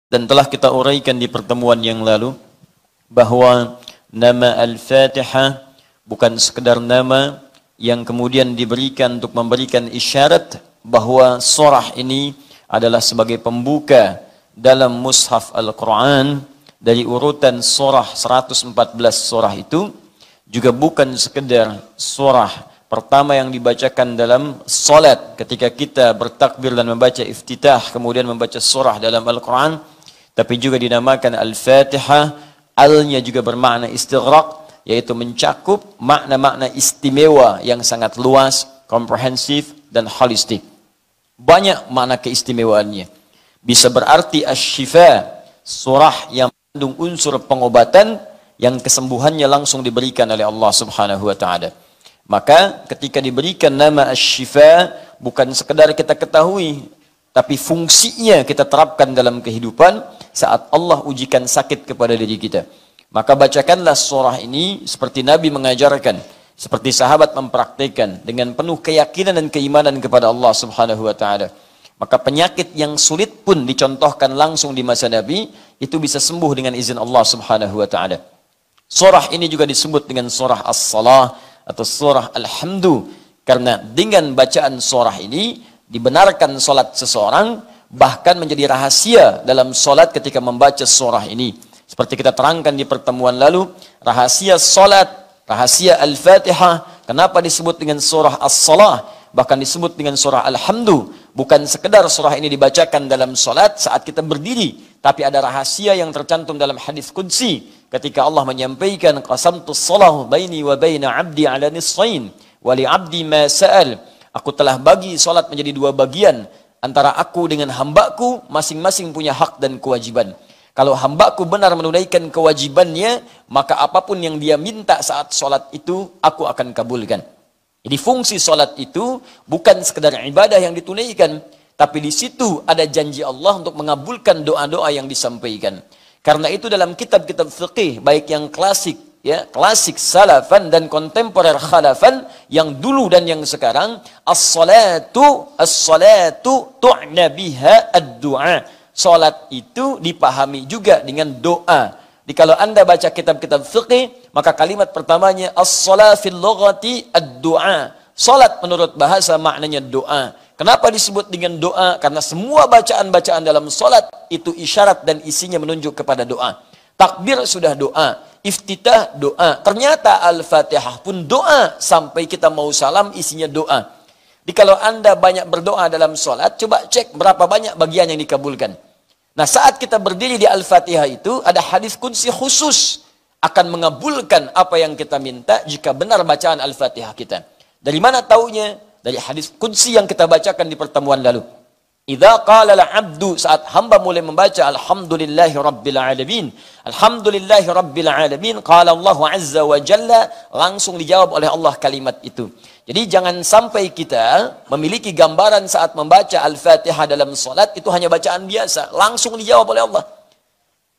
Dan telah kita uraikan di pertemuan yang lalu bahwa nama Al-Fatihah bukan sekedar nama yang kemudian diberikan untuk memberikan isyarat bahwa surah ini adalah sebagai pembuka dalam mushaf Al-Quran dari urutan surah 114 surah itu, juga bukan sekedar surah pertama yang dibacakan dalam salat ketika kita bertakbir dan membaca iftitah kemudian membaca surah dalam Al-Quran, tapi juga dinamakan Al-Fatihah. Al-nya juga bermakna istighraq, yaitu mencakup makna-makna istimewa yang sangat luas, komprehensif, dan holistik. Banyak makna keistimewaannya. Bisa berarti asy-syifa, surah yang mengandung unsur pengobatan yang kesembuhannya langsung diberikan oleh Allah Subhanahu wa taala. Maka ketika diberikan nama asy-syifa, bukan sekedar kita ketahui, tapi fungsinya kita terapkan dalam kehidupan saat Allah ujikan sakit kepada diri kita. Maka bacakanlah surah ini seperti Nabi mengajarkan, seperti sahabat mempraktikkan dengan penuh keyakinan dan keimanan kepada Allah Subhanahu wa taala. Maka penyakit yang sulit pun dicontohkan langsung di masa Nabi itu bisa sembuh dengan izin Allah Subhanahu wa taala. Surah ini juga disebut dengan surah As-Salah atau surah Al-Hamdu karena dengan bacaan surah ini dibenarkan salat seseorang, bahkan menjadi rahasia dalam salat ketika membaca surah ini. Seperti kita terangkan di pertemuan lalu, rahasia salat, rahasia Al-Fatihah, kenapa disebut dengan surah As-Salah, bahkan disebut dengan surah Al-Hamdu. Bukan sekedar surah ini dibacakan dalam salat saat kita berdiri, tapi ada rahasia yang tercantum dalam hadis qudsi ketika Allah menyampaikan qasamtus salahu baini wa baina 'abdi 'ala nisfain wa li 'abdi ma sa'al. Aku telah bagi salat menjadi dua bagian, antara aku dengan hambaku masing-masing punya hak dan kewajiban. Kalau hambaku benar menunaikan kewajibannya, maka apapun yang dia minta saat salat itu aku akan kabulkan. Jadi fungsi salat itu bukan sekedar ibadah yang ditunaikan, tapi di situ ada janji Allah untuk mengabulkan doa-doa yang disampaikan. Karena itu dalam kitab-kitab fikih baik yang klasik, ya, klasik salafan dan kontemporer khalafan, yang dulu dan yang sekarang, as-salatu tu'na biha ad-du'a. Salat itu dipahami juga dengan doa. Jadi kalau Anda baca kitab-kitab fikih, maka kalimat pertamanya as-salat fil lughati ad-du'a. Salat menurut bahasa maknanya doa. Kenapa disebut dengan doa? Karena semua bacaan-bacaan dalam salat itu isyarat dan isinya menunjuk kepada doa. Takbir sudah doa, iftitah doa. Ternyata Al-Fatihah pun doa, sampai kita mau salam isinya doa. Jadi kalau Anda banyak berdoa dalam salat, coba cek berapa banyak bagian yang dikabulkan. Nah, saat kita berdiri di Al-Fatihah itu ada hadis qudsi khusus akan mengabulkan apa yang kita minta jika benar bacaan Al-Fatihah kita. Dari mana taunya? Dari hadis qudsi yang kita bacakan di pertemuan lalu. Idza qala al-'abdu, saat hamba mulai membaca alhamdulillahi rabbil alamin, alhamdulillahi rabbil alamin, qala Allah azza wa jalla, langsung dijawab oleh Allah kalimat itu. Jadi jangan sampai kita memiliki gambaran saat membaca Al-Fatihah dalam salat itu hanya bacaan biasa, langsung dijawab oleh Allah.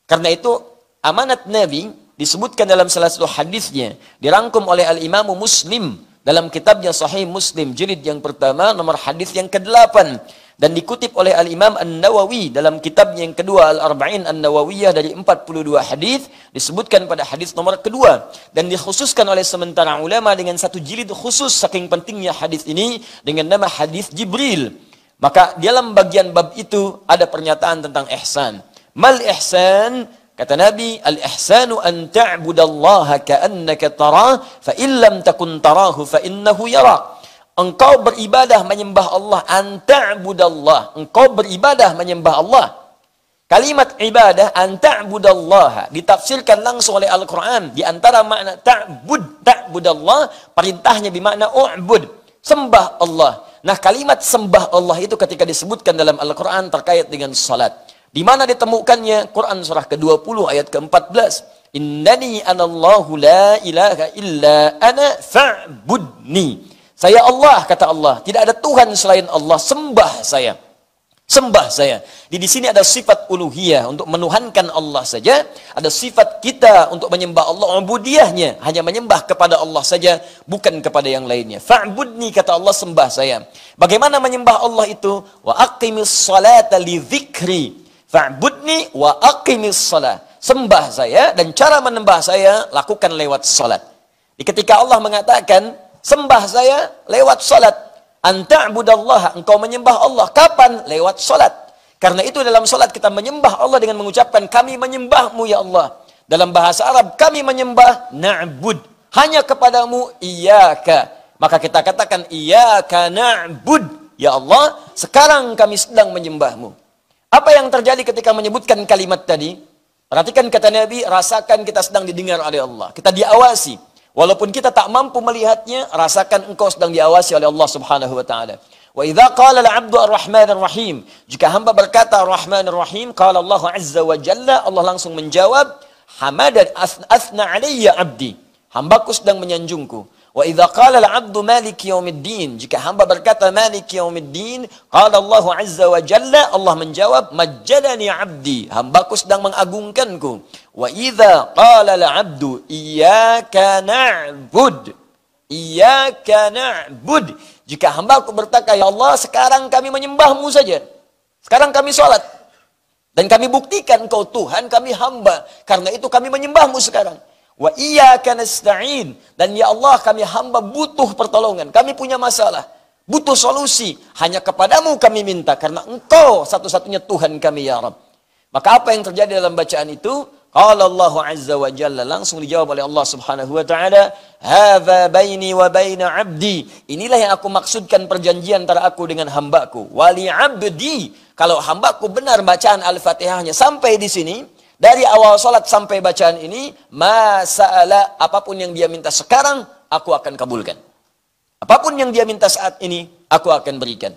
Karena itu amanat Nabi disebutkan dalam salah satu hadisnya, dirangkum oleh Al-Imam Muslim dalam kitabnya Sahih Muslim jilid yang pertama nomor hadis yang ke-8, dan dikutip oleh Al-Imam An-Nawawi dalam kitabnya yang kedua Al-Arba'in An-Nawawiyah dari 42 hadis, disebutkan pada hadis nomor kedua, dan dikhususkan oleh sementara ulama dengan satu jilid khusus saking pentingnya hadis ini dengan nama hadis Jibril. Maka dalam bagian bab itu ada pernyataan tentang ihsan. Mal ihsan? Kata Nabi, al-ihsanu an ta'budallaha ka'annaka tarah, fa illam takun tarahu fa innahu yarak. Engkau beribadah menyembah Allah, an ta'budallah. Engkau beribadah menyembah Allah. Kalimat ibadah an ta'budallah ditafsirkan langsung oleh Al-Quran. Di antara makna ta'budallah, perintahnya bermakna u'bud, sembah Allah. Nah, kalimat sembah Allah itu ketika disebutkan dalam Al-Quran terkait dengan salat. Di mana ditemukannya? Quran surah ke-20 ayat ke-14. Innani anallahu la ilaha illa ana fa'budni. Saya Allah, kata Allah, tidak ada Tuhan selain Allah, sembah saya. Sembah saya. Di sini ada sifat uluhiyah untuk menuhankan Allah saja, ada sifat kita untuk menyembah Allah, ubudiyahnya hanya menyembah kepada Allah saja, bukan kepada yang lainnya. Fa'budni, kata Allah, sembah saya. Bagaimana menyembah Allah itu? Wa aqimis salata li dzikri. Fa'budni wa aqimis shalah. Sembah saya dan cara menyembah saya lakukan lewat salat. Ketika Allah mengatakan sembah saya lewat salat, anta'budallaha, engkau menyembah Allah kapan? Lewat salat. Karena itu dalam salat kita menyembah Allah dengan mengucapkan kami menyembahmu ya Allah. Dalam bahasa Arab kami menyembah na'bud, hanya kepadamu iyyaka. Maka kita katakan iyyaka na'bud, ya Allah, sekarang kami sedang menyembahmu. Apa yang terjadi ketika menyebutkan kalimat tadi? Perhatikan kata Nabi, rasakan kita sedang didengar oleh Allah. Kita diawasi. Walaupun kita tak mampu melihatnya, rasakan engkau sedang diawasi oleh Allah Subhanahu wa taala. Wa idza qala al-'abdu ar-rahmanir rahim, jika hamba berkata ar-rahmanir rahim, qala Allah azza wa jalla, Allah langsung menjawab, hamadan athna 'alayya 'abdi. Hambaku sedang menyanjungku. Wa idza qala al-'abdu maliki yaumiddin, jika hamba berkata maliki yaumiddin, qala Allah azza wa jalla, Allah menjawab majjadani 'abdi, hambaku sedang mengagungkanku. Wa idza qala al-'abdu iyyaka na'bud, iyyaka na'bud, jika hambaku berkata ya Allah sekarang kami menyembahmu saja, sekarang kami salat dan kami buktikan kau Tuhan, kami hamba, karena itu kami menyembahmu sekarang. Wa iyyaka nasta'in, dan ya Allah kami hamba butuh pertolongan, kami punya masalah, butuh solusi, hanya kepadamu kami minta karena engkau satu-satunya Tuhan kami ya Rabb. Maka apa yang terjadi dalam bacaan itu? Qala Allah azza wa jalla, langsung dijawab oleh Allah Subhanahu wa taala, hadza baini wa baina 'abdi, inilah yang aku maksudkan perjanjian antara aku dengan hambaku. Wali 'abdi, kalau hambaku benar bacaan Al-Fatihahnya sampai di sini, dari awal salat sampai bacaan ini, masa'ala, apapun yang dia minta sekarang, aku akan kabulkan. Apapun yang dia minta saat ini, aku akan berikan.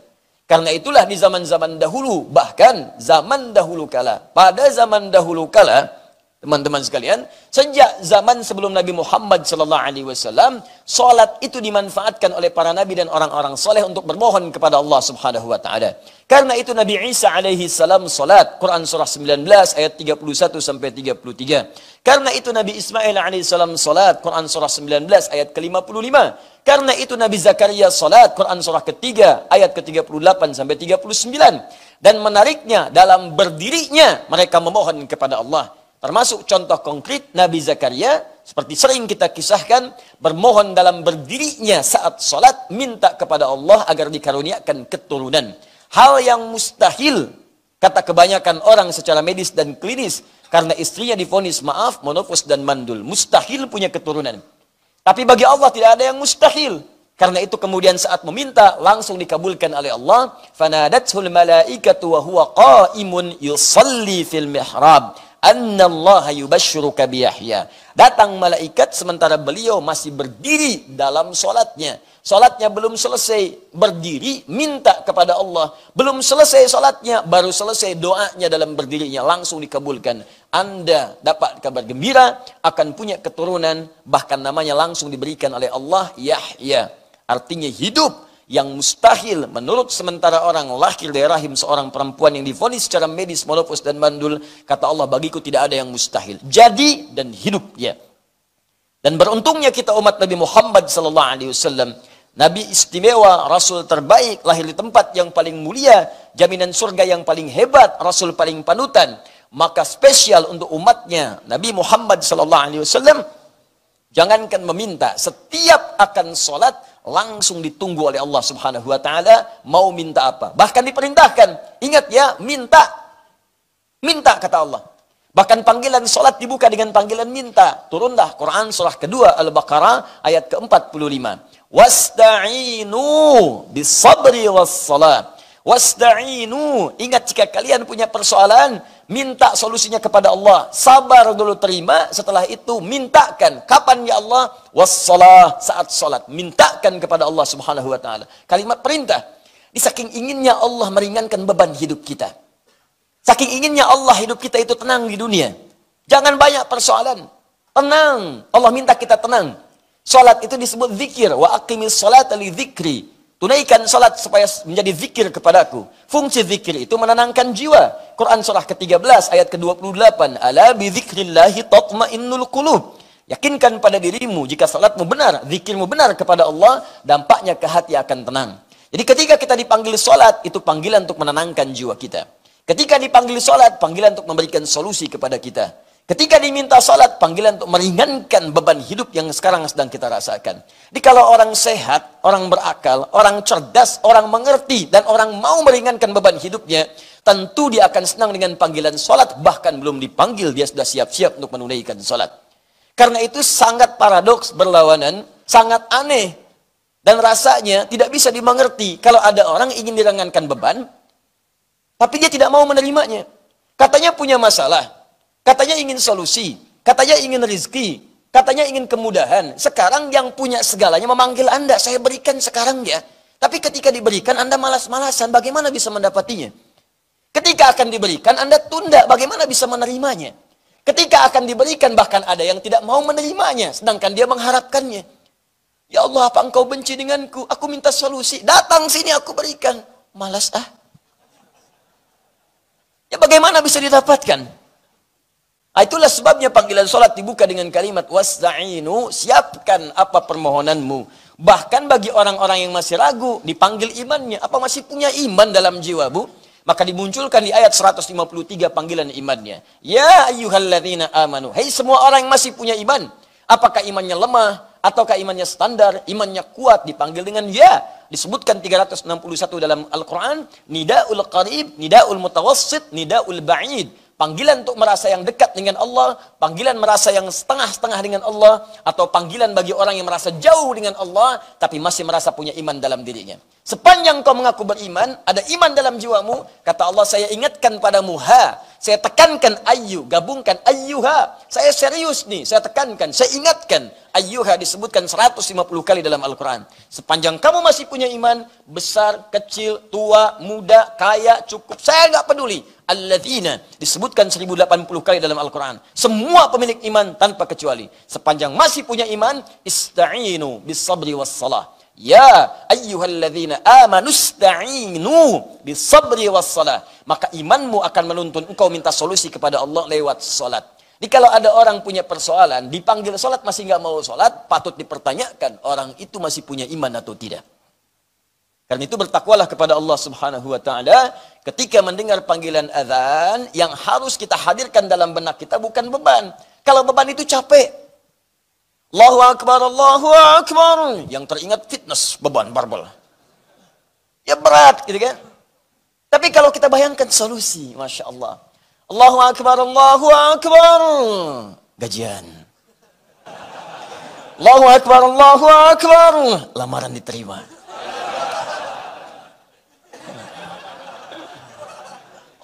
Karena itulah di zaman-zaman dahulu, bahkan zaman dahulu kala, pada zaman dahulu kala, teman-teman sekalian, sejak zaman sebelum Nabi Muhammad SAW, salat itu dimanfaatkan oleh para nabi dan orang-orang soleh untuk bermohon kepada Allah Subhanahu wa taala. Karena itu Nabi Isa alaihi salam salat, Quran surah 19 ayat 31 sampai 33. Karena itu Nabi Ismail alaihi salam salat, Quran surah 19 ayat ke-55. Karena itu Nabi Zakaria salat, Quran surah ketiga ayat ke-38 sampai 39. Dan menariknya dalam berdirinya mereka memohon kepada Allah. Termasuk contoh konkret Nabi Zakaria, seperti sering kita kisahkan, bermohon dalam berdirinya saat sholat, minta kepada Allah agar dikaruniakan keturunan. Hal yang mustahil, kata kebanyakan orang secara medis dan klinis, karena istrinya divonis maaf, monofos dan mandul. Mustahil punya keturunan. Tapi bagi Allah tidak ada yang mustahil. Karena itu kemudian saat meminta, langsung dikabulkan oleh Allah. Fanadathul malaikatu wa huwa qa'imun yusalli fil mihrab. Annallaha yubashshiruka biyahya. Datang malaikat sementara beliau masih berdiri dalam solatnya. Solatnya belum selesai, berdiri minta kepada Allah. Belum selesai solatnya, baru selesai doanya dalam berdirinya, langsung dikabulkan. Anda dapat kabar gembira akan punya keturunan, bahkan namanya langsung diberikan oleh Allah Yahya. Artinya hidup yang mustahil menurut sementara orang lahir dari rahim seorang perempuan yang divonis secara medis monopos dan mandul, kata Allah bagiku tidak ada yang mustahil, jadi dan hidup ya. Dan beruntungnya kita umat Nabi Muhammad SAW, Nabi istimewa, Rasul terbaik, lahir di tempat yang paling mulia, jaminan surga yang paling hebat, Rasul paling panutan. Maka spesial untuk umatnya Nabi Muhammad SAW, jangankan meminta, setiap akan sholat langsung ditunggu oleh Allah Subhanahu wa taala, mau minta apa. Bahkan diperintahkan, ingat ya, minta. Minta kata Allah. Bahkan panggilan salat dibuka dengan panggilan minta. Turunlah Quran surah kedua Al-Baqarah ayat ke-45. Wasta'inu bis-sabri was-salat. Wasta'inu, ingat jika kalian punya persoalan, minta solusinya kepada Allah. Sabar dulu terima, setelah itu mintakan. Kapan ya Allah? Wassalah, saat salat. Mintakan kepada Allah Subhanahu wa taala. Kalimat perintah. Di saking inginnya Allah meringankan beban hidup kita. Saking inginnya Allah hidup kita itu tenang di dunia. Jangan banyak persoalan. Tenang. Allah minta kita tenang. Salat itu disebut zikir. Wa aqimis salata li dzikri. Tunaikan salat supaya menjadi zikir kepadaku. Fungsi zikir itu menenangkan jiwa. Quran surah ke-13 ayat ke-28. Ala bi dzikrillahi tatmainnul qulub. Yakinkan pada dirimu, jika salatmu benar, zikirmu benar kepada Allah, dampaknya ke hati akan tenang. Jadi ketika kita dipanggil salat, itu panggilan untuk menenangkan jiwa kita. Ketika dipanggil sholat, panggilan untuk memberikan solusi kepada kita. Ketika diminta sholat, panggilan untuk meringankan beban hidup yang sekarang sedang kita rasakan. Jadi kalau orang sehat, orang berakal, orang cerdas, orang mengerti, dan orang mau meringankan beban hidupnya, tentu dia akan senang dengan panggilan sholat, bahkan belum dipanggil, dia sudah siap-siap untuk menunaikan sholat. Karena itu sangat paradoks, berlawanan, sangat aneh, dan rasanya tidak bisa dimengerti kalau ada orang ingin diringankan beban, tapi dia tidak mau menerimanya. Katanya punya masalah, katanya ingin solusi, katanya ingin rezeki, katanya ingin kemudahan. Sekarang yang punya segalanya memanggil Anda, saya berikan sekarang ya. Tapi ketika diberikan, Anda malas-malasan, bagaimana bisa mendapatinya? Ketika akan diberikan, Anda tunda, bagaimana bisa menerimanya? Ketika akan diberikan, bahkan ada yang tidak mau menerimanya, sedangkan dia mengharapkannya. Ya Allah, apa engkau benci denganku? Aku minta solusi. Datang sini, aku berikan. Malas ah. Ya bagaimana bisa didapatkan? Itulah sebabnya panggilan sholat dibuka dengan kalimat wasta'inu, siapkan apa permohonanmu. Bahkan bagi orang-orang yang masih ragu, dipanggil imannya. Apa masih punya iman dalam jiwamu? Maka dimunculkan di ayat 153 panggilan imannya. Ya ayyuhalladzina amanu. Hei semua orang yang masih punya iman. Apakah imannya lemah? Ataukah imannya standar? Imannya kuat? Dipanggil dengan ya. Disebutkan 361 dalam Al-Quran. Nida'ul qarib, nida'ul mutawassit, nida'ul ba'id. Panggilan untuk merasa yang dekat dengan Allah, panggilan merasa yang setengah-setengah dengan Allah, atau panggilan bagi orang yang merasa jauh dengan Allah, tapi masih merasa punya iman dalam dirinya. Sepanjang kau mengaku beriman, ada iman dalam jiwamu, kata Allah, saya ingatkan padamu, saya tekankan ayyu, gabungkan ayyuha, saya serius nih, saya tekankan, saya ingatkan, ayyuha disebutkan 150 kali dalam Al-Quran. Sepanjang kamu masih punya iman, besar, kecil, tua, muda, kaya, cukup, saya nggak peduli. Alladzina disebutkan 1080 kali dalam Al-Quran. Semua pemilik iman tanpa kecuali. Sepanjang masih punya iman, ista'inu bis sabri was salah. Ya ayyuhalladzina amanu ista'inu bis sabri was salah. Maka imanmu akan menuntun engkau minta solusi kepada Allah lewat salat. Jadi kalau ada orang punya persoalan, dipanggil salat masih nggak mau salat, patut dipertanyakan orang itu masih punya iman atau tidak. Karena itu bertakwalah kepada Allah Subhanahu wa taala ketika mendengar panggilan azan, yang harus kita hadirkan dalam benak kita bukan beban. Kalau beban itu capek. Allahu akbar, Allahu akbar. Yang teringat fitness, beban barbel. Ya berat gitu kan. Tapi kalau kita bayangkan solusi, Masya Allah. Allahu akbar, Allahu akbar. Gajian. Allahu akbar, Allahu akbar. Lamaran diterima.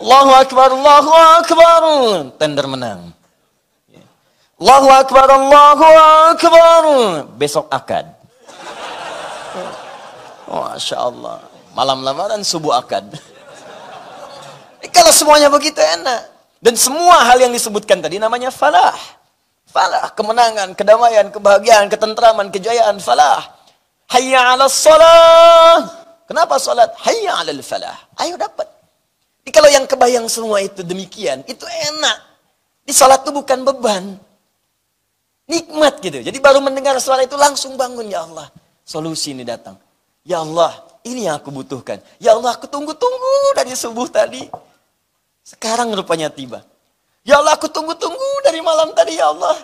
Allahu akbar, Allahu akbar. Tender menang. Allahu akbar, Allahu akbar. Besok akad. Masya Allah. Malam lamaran, subuh akad. Kalau semuanya begitu enak. Dan semua hal yang disebutkan tadi namanya falah. Falah, kemenangan, kedamaian, kebahagiaan, ketentraman, kejayaan, falah. Hayya 'alas shalah. Kenapa salat? Hayya 'alal falah. Ayo dapat. Jadi kalau yang kebayang semua itu demikian, itu enak. Di salat itu bukan beban. Nikmat gitu. Jadi baru mendengar suara itu langsung bangun. Ya Allah, solusi ini datang. Ya Allah, ini yang aku butuhkan. Ya Allah, aku tunggu-tunggu dari subuh tadi. Sekarang rupanya tiba. Ya Allah, aku tunggu-tunggu dari malam tadi ya Allah.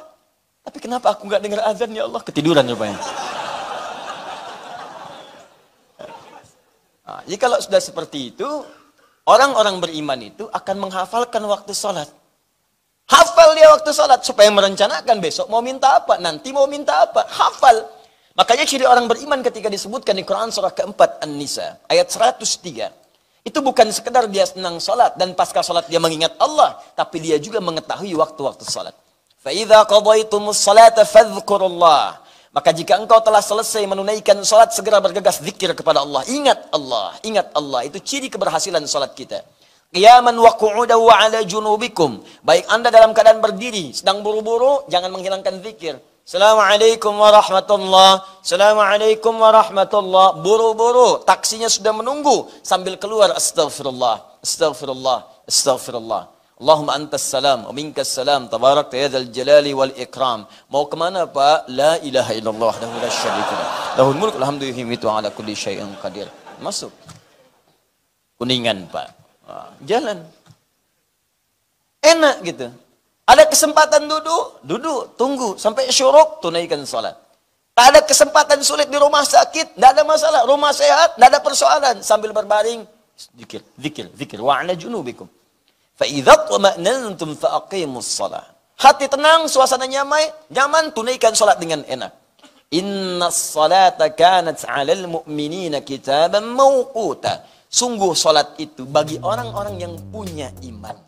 Tapi kenapa aku nggak dengar azan ya Allah? Ketiduran rupanya. Nah, jadi kalau sudah seperti itu, orang-orang beriman itu akan menghafalkan waktu sholat. Hafal dia waktu sholat supaya merencanakan besok mau minta apa, nanti mau minta apa. Hafal. Makanya ciri orang beriman ketika disebutkan di Quran surah keempat An-Nisa ayat 103. Itu bukan sekedar dia senang sholat dan pasca sholat dia mengingat Allah, tapi dia juga mengetahui waktu-waktu sholat. فَإِذَا قَضَيْتُمُ الصَّلَاةَ فَاذْكُرُوا اللَّهَ. Maka jika engkau telah selesai menunaikan sholat, segera bergegas zikir kepada Allah. Ingat Allah, ingat Allah. Itu ciri keberhasilan sholat kita. Qiyaman wa qu'udan wa 'ala junubikum. Baik Anda dalam keadaan berdiri, sedang buru-buru, jangan menghilangkan zikir. Assalamualaikum warahmatullahi. Assalamualaikum warahmatullahi. Buru-buru, taksinya sudah menunggu sambil keluar astaghfirullah, astaghfirullah, astaghfirullah. Allahumma antas salam wa minkas salam tabarakta ya dzal jalali wal ikram. Mau kemana Pak? La ilaha illallah wahdahu la syarika lah. Lahul mulku wal hamdu yuhyi wa ala kulli syai'in qadir. Masuk. Kuningan Pak. Jalan. Enak gitu. Ada kesempatan duduk, tunggu. Sampai syuruk, tunaikan salat. Tak ada kesempatan sulit di rumah sakit, tidak ada masalah. Rumah sehat, tidak ada persoalan. Sambil berbaring, zikir. Wa ala junubikum. Fa idza tuma'nantum fa aqimus shalah. Hati tenang, suasana nyaman, tunaikan salat dengan enak. Innas salata kanat 'alal mu'minina kitaban mawquta. Sungguh salat itu bagi orang-orang yang punya iman.